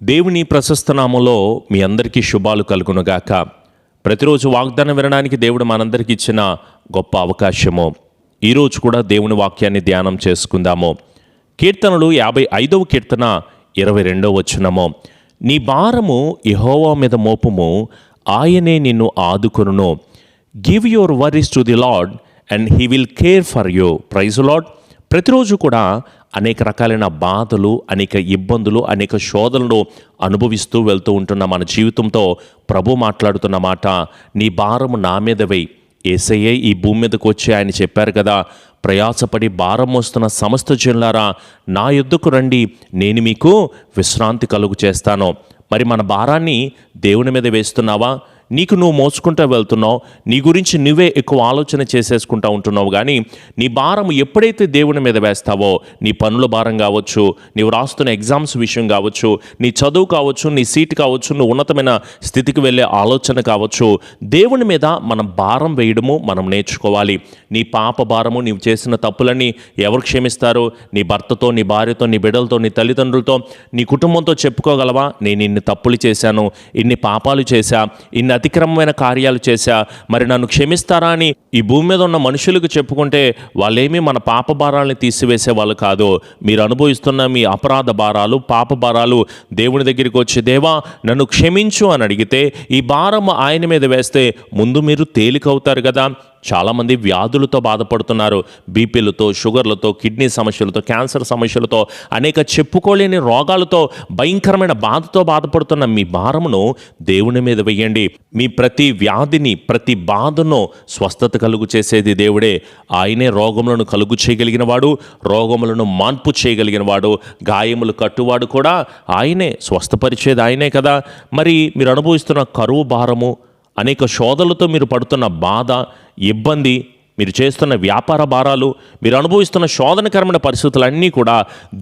దేవుని ప్రశస్త నామములో మీ అందరికీ శుభాలు కలుగునుగాక. ప్రతిరోజు వాగ్దానం వినడానికి దేవుడు మనందరికీ ఇచ్చిన గొప్ప అవకాశము. ఈరోజు కూడా దేవుని వాక్యాన్ని ధ్యానం చేసుకుందాము. కీర్తనలు 55వ కీర్తన 22వ వచనము. నీ భారము యెహోవా మీద మోపుము, ఆయనే నిన్ను ఆదుకొనును. Give your worries to the Lord and he will care for you. Praise Lord. ప్రతిరోజు కూడా అనేక రకాలైన బాధలు, అనేక ఇబ్బందులు, అనేక శోధనలు అనుభవిస్తూ వెళ్తూ ఉంటున్న మన జీవితంతో ప్రభు మాట్లాడుతున్న మాట, నీ భారము నా మీద వేయి. యేసయ్యే ఈ భూమి మీదకి వచ్చి ఆయన చెప్పారు కదా, ప్రయాసపడి భారం మోస్తున్న సమస్త జనులారా నా యొద్దకు రండి, నేను మీకు విశ్రాంతి కలుగు చేస్తాను. మరి మన భారాన్ని దేవుని మీద వేస్తున్నావా? నీకు నువ్వు మోసుకుంటూ వెళ్తున్నావు, నీ గురించి నువ్వే ఎక్కువ ఆలోచన చేసేసుకుంటూ ఉంటున్నావు. కానీ నీ భారం ఎప్పుడైతే దేవుని మీద వేస్తావో, నీ పనుల భారం కావచ్చు, నీవు రాస్తున్న ఎగ్జామ్స్ విషయం కావచ్చు, నీ చదువు కావచ్చు, నీ సీట్ కావచ్చు, నువ్వు ఉన్నతమైన స్థితికి వెళ్ళే ఆలోచన కావచ్చు, దేవుని మీద మనం భారం వేయడము మనం నేర్చుకోవాలి. నీ పాప భారము, నీవు చేసిన తప్పులన్నీ ఎవరు క్షమిస్తారు? నీ భర్తతో, నీ భార్యతో, నీ బిడ్డలతో, నీ తల్లిదండ్రులతో, నీ కుటుంబంతో చెప్పుకోగలవా? నేను ఇన్ని తప్పులు చేశాను, ఇన్ని పాపాలు చేశా, ఇన్ని అతిక్రమమైన కార్యాలు చేశా, మరి నన్ను క్షమిస్తారా అని ఈ భూమి మీద ఉన్న మనుషులకు చెప్పుకుంటే వాళ్ళేమీ మన పాప భారాలని తీసివేసే వాళ్ళు కాదు. మీరు అనుభవిస్తున్న మీ అపరాధ భారాలు, పాప భారాలు దేవుని దగ్గరికి వచ్చి, దేవా నన్ను క్షమించు అని అడిగితే, ఈ భారం ఆయన మీద వేస్తే ముందు మీరు తేలికవుతారు కదా. చాలామంది వ్యాధులతో బాధపడుతున్నారు. బీపీలతో, షుగర్లతో, కిడ్నీ సమస్యలతో, క్యాన్సర్ సమస్యలతో, అనేక చెప్పుకోలేని రోగాలతో, భయంకరమైన బాధతో బాధపడుతున్న మీ భారమును దేవుని మీద వేయండి. మీ ప్రతి వ్యాధిని, ప్రతి బాధను స్వస్థత కలుగు చేసేది దేవుడే. ఆయనే రోగములను కలుగు చేయగలిగిన వాడు, రోగములను మాన్పు చేయగలిగిన వాడు, గాయములు కట్టువాడు కూడా ఆయనే, స్వస్థపరిచేది ఆయనే కదా. మరి మీరు అనుభవిస్తున్న కరువు భారము, అనేక శోధనలతో మీరు పడుతున్న బాధ, ఇబ్బంది, మీరు చేస్తున్న వ్యాపార భారాలు, మీరు అనుభవిస్తున్న శోధనకరమైన పరిస్థితులన్నీ కూడా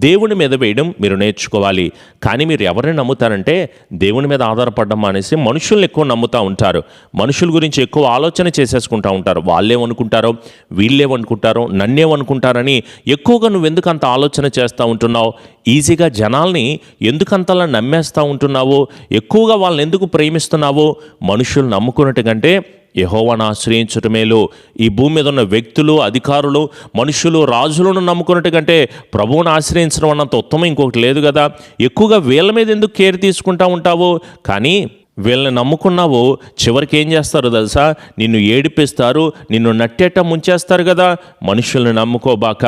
దేవుని మీద వేయడం మీరు నేర్చుకోవాలి. కానీ మీరు ఎవరిని నమ్ముతారంటే, దేవుని మీద ఆధారపడడం అనేసి మనుషుల్ని ఎక్కువ నమ్ముతూ ఉంటారు. మనుషుల గురించి ఎక్కువ ఆలోచన చేసేసుకుంటూ ఉంటారు. వాళ్ళేమనుకుంటారో, వీళ్ళేమనుకుంటారో, నన్నేమనుకుంటారని ఎక్కువగా నువ్వెందుకు అంత ఆలోచన చేస్తూ ఉంటున్నావు? ఈజీగా జనాల్ని ఎందుకంతలా నమ్మేస్తూ ఉంటున్నావు? ఎక్కువగా వాళ్ళని ఎందుకు ప్రేమిస్తున్నావు? మనుషులు నమ్ముకున్నట్టు కంటే యెహోవాను ఆశ్రయించటం మేలు. ఈ భూమి మీద ఉన్న వ్యక్తులు, అధికారులు, మనుషులు, రాజులను నమ్ముకున్నట్టు కంటే ప్రభువును ఆశ్రయించడం అన్నంత ఉత్తమం ఇంకొకటి లేదు కదా. ఎక్కువగా వీళ్ళ మీద ఎందుకు కేర్ తీసుకుంటూ ఉంటావు? కానీ వీళ్ళని నమ్ముకున్నావు, చివరికి ఏం చేస్తారు తెలుసా? నిన్ను ఏడిపిస్తారు, నిన్ను నట్టేట ముంచేస్తారు కదా. మనుషుల్ని నమ్ముకోబాక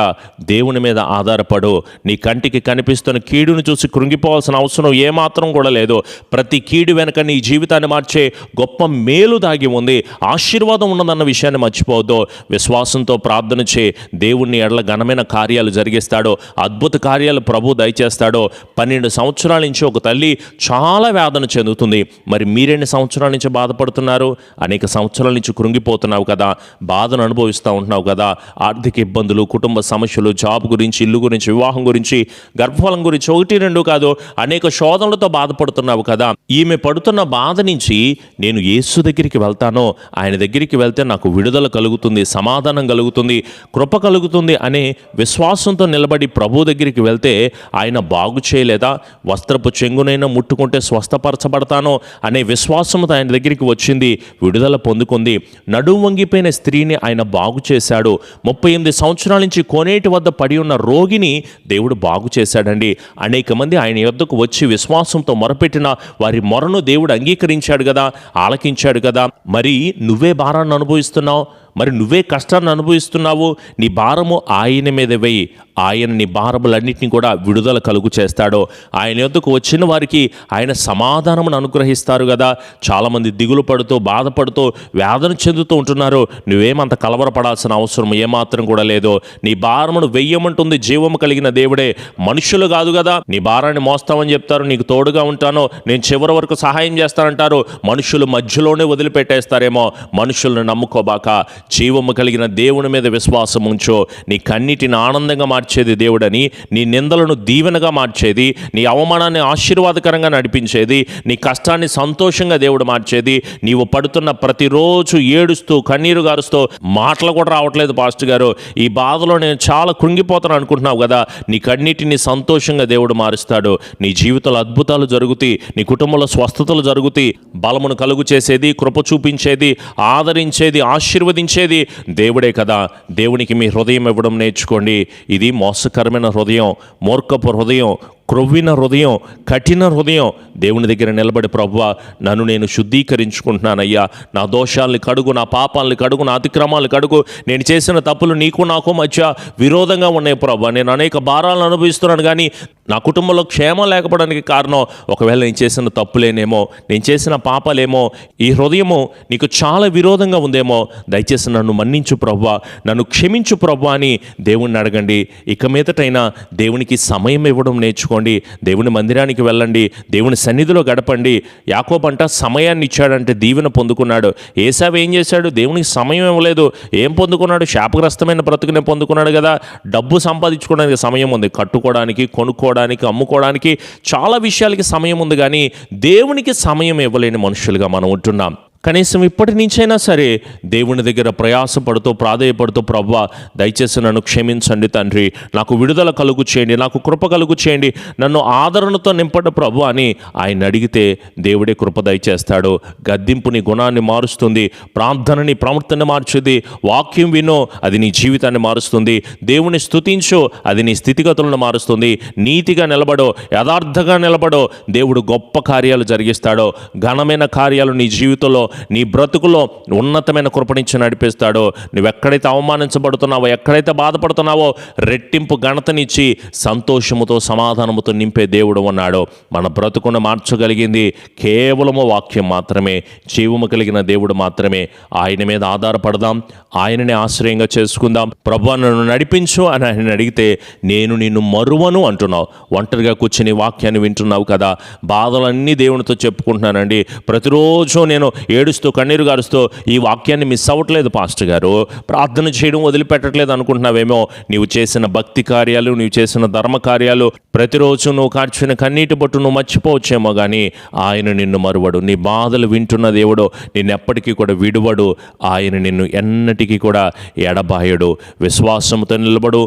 దేవుని మీద ఆధారపడు. నీ కంటికి కనిపిస్తున్న కీడును చూసి కృంగిపోవాల్సిన అవసరం ఏమాత్రం కూడా లేదు. ప్రతి కీడు వెనక నీ జీవితాన్ని మార్చే గొప్ప మేలు దాగి ఉంది, ఆశీర్వాదం ఉన్నదన్న విషయాన్ని మర్చిపోవద్దు. విశ్వాసంతో ప్రార్థన చే, దేవుణ్ణి ఎడల ఘనమైన కార్యాలు జరిగిస్తాడో, అద్భుత కార్యాలు ప్రభు దయచేస్తాడో. 12 సంవత్సరాల నుంచి ఒక తల్లి చాలా వేదన చెందుతుంది. మరి మీరెన్ని సంవత్సరాల నుంచి బాధపడుతున్నారు? అనేక సంవత్సరాల నుంచి కృంగిపోతున్నావు కదా, బాధను అనుభవిస్తూ ఉంటున్నావు కదా. ఆర్థిక ఇబ్బందులు, కుటుంబ సమస్యలు, జాబ్ గురించి, ఇల్లు గురించి, వివాహం గురించి, గర్భఫలం గురించి, 1, 2 కాదు, అనేక శోధనలతో బాధపడుతున్నావు కదా. ఈమె పడుతున్న బాధ నుంచి నేను యేసు దగ్గరికి వెళ్తాను, ఆయన దగ్గరికి వెళ్తే నాకు విడుదల కలుగుతుంది, సమాధానం కలుగుతుంది, కృప కలుగుతుంది అనే విశ్వాసంతో నిలబడి ప్రభు దగ్గరికి వెళ్తే ఆయన బాగు చేయలేదా? వస్త్రపు చెంగునైనా ముట్టుకుంటే స్వస్థపరచబడతాను అనే విశ్వాసంతో ఆయన దగ్గరికి వచ్చింది, విడుదల పొందుకుంది. నడుము వంగిపోయిన స్త్రీని ఆయన బాగు చేశాడు. 38 సంవత్సరాల నుంచి కోనేటి వద్ద పడి ఉన్న రోగిని దేవుడు బాగు చేశాడండి. అనేక మంది ఆయన యొద్దకు వచ్చి విశ్వాసంతో మొరపెట్టిన వారి మొరను దేవుడు అంగీకరించాడు కదా, ఆలకించాడు కదా. మరి నువ్వే భారాన్ని అనుభవిస్తున్నావు, మరి నువ్వే కష్టాన్ని అనుభవిస్తున్నావు. నీ భారము ఆయన మీద వేయి, ఆయన నీ భారములన్నింటినీ కూడా విడుదల కలుగు చేస్తాడు. ఆయన యొద్దకు వచ్చిన వారికి ఆయన సమాధానమును అనుగ్రహిస్తారు కదా. చాలామంది దిగులు పడుతూ, బాధపడుతూ, వేదన చెందుతూ ఉంటున్నారు. నువ్వేమంత కలవరపడాల్సిన అవసరం ఏమాత్రం కూడా లేదు. నీ భారమును వెయ్యమంటుంది జీవము కలిగిన దేవుడే, మనుషులు కాదు కదా. నీ భారాన్ని మోస్తామని చెప్తారు, నీకు తోడుగా ఉంటాను, నేను చివరి వరకు సహాయం చేస్తానంటారు. మనుషులు మధ్యలోనే వదిలిపెట్టేస్తారేమో. మనుషులను నమ్ముకోబాక జీవము కలిగిన దేవుని మీద విశ్వాసం ఉంచో. నీ కన్నిటిని ఆనందంగా మార్చేది దేవుడని, నీ నిందలను దీవెనగా మార్చేది, నీ అవమానాన్ని ఆశీర్వాదకరంగా నడిపించేది, నీ కష్టాన్ని సంతోషంగా దేవుడు మార్చేది. నీవు పడుతున్న ప్రతిరోజు ఏడుస్తూ కన్నీరు గారుస్తూ మాటలు కూడా రావట్లేదు పాస్టర్ గారు, ఈ బాధలో నేను చాలా కృంగిపోతాను అనుకుంటున్నావు కదా, నీ కన్నిటిని సంతోషంగా దేవుడు మారుస్తాడు. నీ జీవితంలో అద్భుతాలు జరుగుతాయి, నీ కుటుంబంలో స్వస్థతలు జరుగుతాయి. బలమును కలుగు చేసేది, కృప చూపించేది, ఆదరించేది, ఆశీర్వదించేది దేవుడే కదా. దేవునికి మీ హృదయం ఇవ్వడం నేర్చుకోండి. ఇది మోసకరమైన హృదయం, మూర్ఖపు హృదయం, క్రొవ్విన హృదయం, కఠిన హృదయం. దేవుని దగ్గర నిలబడి, ప్రభువా నన్ను నేను శుద్ధీకరించుకుంటున్నానయ్యా, నా దోషాలని కడుగు, నా పాపాలని కడుగు, నా అతిక్రమాలు కడుగు, నేను చేసిన తప్పులు నీకు నాకు మధ్య విరోధంగా ఉన్నాయి ప్రభువా, నేను అనేక భారాలను అనుభవిస్తున్నాను, కానీ నా కుటుంబంలో క్షేమం లేకపోవడానికి కారణం ఒకవేళ నేను చేసిన తప్పులేనేమో, నేను చేసిన పాపాలేమో, ఈ హృదయము నీకు చాలా విరోధంగా ఉందేమో, దయచేసి నన్ను మన్నించు ప్రభువా, నన్ను క్షమించు ప్రభువా అని దేవుణ్ణి అడగండి. ఇక మీదటైనా దేవునికి సమయం ఇవ్వడం నేర్చుకోండి. దేవుని మందిరానికి వెళ్ళండి, దేవుని సన్నిధిలో గడపండి. యాకోబు అంట సమయాన్ని ఇచ్చాడంటే దీవెన పొందుకున్నాడు. ఏసావు ఏం చేశాడు? దేవునికి సమయం ఇవ్వలేదు. ఏం పొందుకున్నాడు? శాపగ్రస్తమైన బ్రతుకునే పొందుకున్నాడు కదా. డబ్బు సంపాదించుకోవడానికి సమయం ఉంది, కట్టుకోవడానికి, కొనుక్కోవడానికి, అమ్ముకోవడానికి, చాలా విషయాలకి సమయం ఉంది, కానీ దేవునికి సమయం ఇవ్వలేని మనుషులుగా మనం ఉంటున్నాం. కనీసం ఇప్పటి నుంచైనా సరే దేవుని దగ్గర ప్రయాసపడుతూ ప్రాధేయపడుతూ, ప్రభువా దయచేసి నన్ను క్షమించండి తండ్రి, నాకు విడుదల కలుగు చేయండి, నాకు కృప కలుగు చేయండి, నన్ను ఆదరణతో నింపడు ప్రభు అని ఆయన అడిగితే దేవుడే కృప దయచేస్తాడు. గద్దింపు నీ గుణాన్ని మారుస్తుంది, ప్రార్థనని ప్రవర్తన మార్చుది. వాక్యం వినో, అది నీ జీవితాన్ని మారుస్తుంది. దేవుని స్తుతించు, అది నీ స్థితిగతులను మారుస్తుంది. నీతిగా నిలబడో, యథార్థంగా నిలబడో, దేవుడు గొప్ప కార్యాలు జరిగిస్తాడో, ఘనమైన కార్యాలు నీ జీవితంలో, నీ బ్రతుకులో ఉన్నతమైన కృపణించి నడిపిస్తాడో. నువ్వెక్కడైతే అవమానించబడుతున్నావో, ఎక్కడైతే బాధపడుతున్నావో, రెట్టింపు ఘనతనిచ్చి సంతోషముతో సమాధానముతో నింపే దేవుడు ఉన్నాడో. మన బ్రతుకును మార్చగలిగింది కేవలము వాక్యం మాత్రమే, జీవము కలిగిన దేవుడు మాత్రమే. ఆయన మీద ఆధారపడదాం, ఆయననే ఆశ్రయంగా చేసుకుందాం. ప్రభువా నన్ను నడిపించు అని ఆయన అడిగితే, నేను నిన్ను మరువను అంటున్నావు. ఒంటరిగా కూర్చుని వాక్యాన్ని వింటున్నావు కదా. బాధలన్నీ దేవునితో చెప్పుకుంటున్నానండి, ప్రతిరోజు నేను ఏడుస్తూ కన్నీరు గారుస్తూ ఈ వాక్యాన్ని మిస్ అవ్వట్లేదు పాస్టర్ గారు, ప్రార్థన చేయడం వదిలిపెట్టట్లేదు అనుకుంటున్నావేమో. నీవు చేసిన భక్తి కార్యాలు, నీవు చేసిన ధర్మ కార్యాలు, ప్రతిరోజు నువ్వు కార్చిన కన్నీటి బొట్టు నువ్వు మర్చిపోవచ్చేమో, కానీ ఆయన నిన్ను మరువడు. నీ బాధలు వింటున్న దేవుడు నిన్ను ఎప్పటికీ కూడా విడువడు. ఆయన నిన్ను ఎన్నటికీ కూడా ఎడబాయడు. విశ్వాసంతో నిలబడు,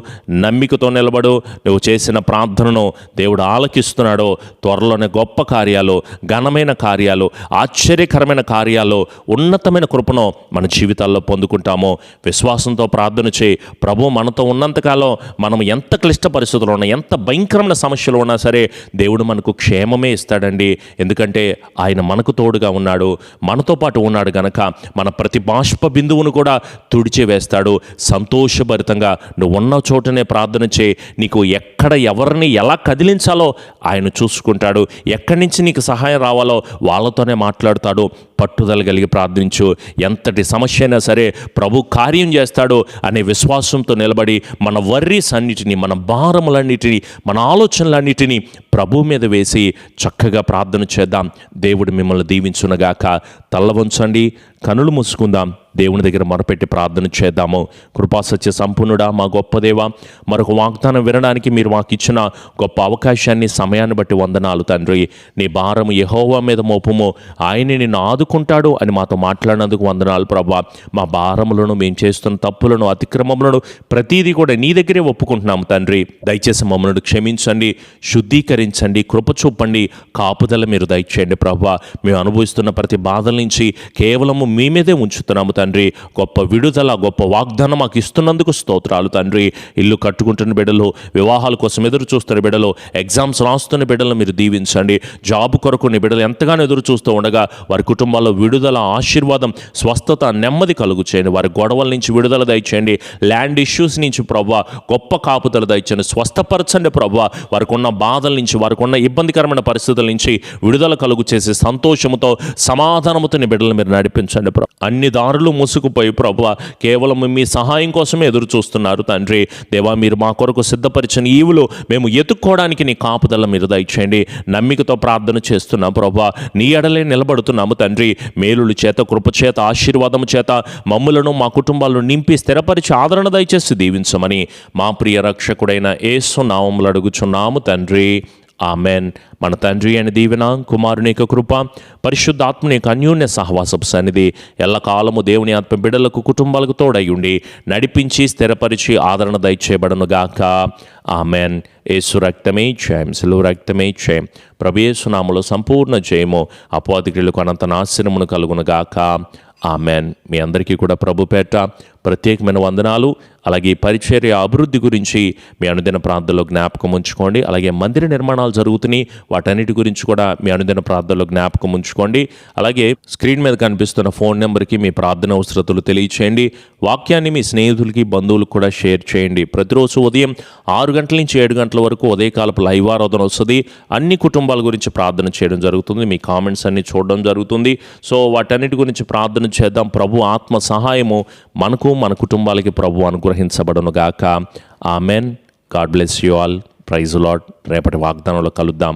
నమ్మికతో నిలబడు. నువ్వు చేసిన ప్రార్థనను దేవుడు ఆలకిస్తున్నాడు. త్వరలోనే గొప్ప కార్యాలు, ఘనమైన కార్యాలు, ఆశ్చర్యకరమైన కార్యాలు, ఉన్నతమైన కృపను మన జీవితాల్లో పొందుకుంటాము. విశ్వాసంతో ప్రార్థన చేయి. ప్రభు మనతో ఉన్నంతకాలం మనం ఎంత క్లిష్ట పరిస్థితుల్లో ఉన్నా, ఎంత భయంకరమైన సమస్యలు ఉన్నా సరే దేవుడు మనకు క్షేమమే ఇస్తాడండి. ఎందుకంటే ఆయన మనకు తోడుగా ఉన్నాడు, మనతో పాటు ఉన్నాడు గనక మన ప్రతి బాష్ప బిందువును కూడా తుడిచి వేస్తాడు. సంతోషభరితంగా నువ్వు ఉన్న చోటనే ప్రార్థన చేయి. నీకు ఎక్కడ ఎవరిని ఎలా కదిలించాలో ఆయన చూసుకుంటాడు. ఎక్కడి నుంచి నీకు సహాయం రావాలో వాళ్ళతోనే మాట్లాడతాడు. పట్టుదల కలిగి ప్రార్థించు. ఎంతటి సమస్య అయినా సరే ప్రభు కార్యం చేస్తాడు అనే విశ్వాసంతో నిలబడి మన వర్రీస్ అన్నిటినీ, మన భారములన్నిటినీ, మన ఆలోచనలన్నిటినీ ప్రభు మీద వేసి చక్కగా ప్రార్థన చేద్దాం. దేవుడు మిమ్మల్ని దీవించునగాక. తల్ల వంచండి, కనులు మూసుకుందాం, దేవుని దగ్గర మొరపెట్టి ప్రార్థన చేద్దాము. కృపాసత్య సంపూర్ణుడా, మా గొప్ప దేవ, మరొక వాగ్దానం వినడానికి మీరు మాకు ఇచ్చిన గొప్ప అవకాశాన్ని, సమయాన్ని బట్టి వందనాలు తండ్రి. నీ భారము యెహోవా మీద మోపము, ఆయన నిన్ను ఆదుకుంటాడు అని మాతో మాట్లాడినందుకు వందనాలు ప్రభా. మా భారములను, మేము చేస్తున్న తప్పులను, అతిక్రమములను ప్రతీదీ కూడా నీ దగ్గరే ఒప్పుకుంటున్నాము తండ్రి. దయచేసి మమ్మల్ని క్షమించండి, శుద్ధీకరించండి, కృప చూపండి, కాపుదల మీరు దయచేయండి ప్రభా. మేము అనుభవిస్తున్న ప్రతి బాధల నుంచి కేవలము మీ మీదే ఉంచుతున్నాము తండ్రి. గొప్ప విడుదల, గొప్ప వాగ్దానం మాకు ఇస్తున్నందుకు స్తోత్రాలు తండ్రి. ఇల్లు కట్టుకుంటున్న బిడ్డలు, వివాహాల కోసం ఎదురు చూస్తున్న బిడ్డలు, ఎగ్జామ్స్ రాస్తున్న బిడ్డలు మీరు దీవించండి. జాబ్ కొరకు నీ బిడ్డలు ఎంతగానో ఎదురు చూస్తూ ఉండగా వారి కుటుంబాల్లో విడుదల, ఆశీర్వాదం, స్వస్థత, నెమ్మది కలుగు చేయండి. వారి గొడవల నుంచి విడుదల దయచేయండి. ల్యాండ్ ఇష్యూస్ నుంచి ప్రభా గొప్ప కాపుదల దయచేయండి. స్వస్థపరచండి ప్రభా. వారికి ఉన్న బాధల నుంచి, వారికి ఉన్న ఇబ్బందికరమైన పరిస్థితుల నుంచి విడుదల కలుగు చేసి సంతోషముతో, సమాధానముతో నీ బిడ్డలు మీరు నడిపించండి నడిపించండి ప్రభు. అన్ని దారులు మూసుకుపోయి ప్రభువా కేవలం మీ సహాయం కోసమే ఎదురు చూస్తున్నారు తండ్రి. దేవా, మీరు మా కొరకు సిద్ధపరిచిన ఈవులు మేము ఎత్తుక్కోవడానికి నీ కాపుదల మీరు దయచేయండి. నమ్మికతో ప్రార్థన చేస్తున్నాం ప్రభువా, నీ ఎడలే నిలబడుతున్నాము తండ్రి. మేలుల చేత, కృప చేత, ఆశీర్వాదము చేత మమ్ములను మా కుటుంబాలను నింపి స్థిరపరిచి ఆదరణ దయచేసి దీవించమని మా ప్రియ రక్షకుడైన యేసు నామములో అడుగుచున్నాము తండ్రి. ఆమెన్. మన తండ్రి అయిన దీవెన, కుమారుని యొక్క కృప, పరిశుద్ధాత్మని యొక్క అన్యోన్య సహవాసపు సన్నిధి ఎల్లకాలము దేవుని ఆత్మ బిడ్డలకు, కుటుంబాలకు తోడై ఉండి నడిపించి స్థిరపరిచి ఆదరణ దయచేయబడనుగాక. ఆమెన్. యేసు రక్తమే జయం, సిలువ రక్తమే జయం. ప్రభు యేసు నామములో సంపూర్ణ జయము, అపవాది క్రియలకు అనంత నాశనమును కలుగునుగాక. ఆమెన్. మీ అందరికీ కూడా ప్రభు పేట ప్రత్యేకమైన వందనాలు. అలాగే పరిచర్య అభివృద్ధి గురించి మీ అనుదిన ప్రార్థనలో జ్ఞాపకం ఉంచుకోండి. అలాగే మందిర నిర్మాణాలు జరుగుతున్నాయి, వాటన్నిటి గురించి కూడా మీ అనుదిన ప్రార్థనలో జ్ఞాపకం ఉంచుకోండి. అలాగే స్క్రీన్ మీద కనిపిస్తున్న ఫోన్ నెంబర్కి మీ ప్రార్థన అవసరతలు తెలియచేయండి. వాక్యాన్ని మీ స్నేహితులకి, బంధువులకు కూడా షేర్ చేయండి. ప్రతిరోజు ఉదయం 6 గంటల నుంచి 7 గంటల వరకు ఉదయకాలపు లైవ్ ఆరాధన వస్తుంది. అన్ని కుటుంబాల గురించి ప్రార్థన చేయడం జరుగుతుంది. మీ కామెంట్స్ అన్ని చూడడం జరుగుతుంది. సో వాటన్నిటి గురించి ప్రార్థన చేద్దాం. ప్రభు ఆత్మ సహాయము మనకు, మన కుటుంబాలకి ప్రభు అనుగ్రహించబడునుగాక. Amen. God bless you all. Praise Lord. రేపటి వాగ్దానంలో కలుద్దాం.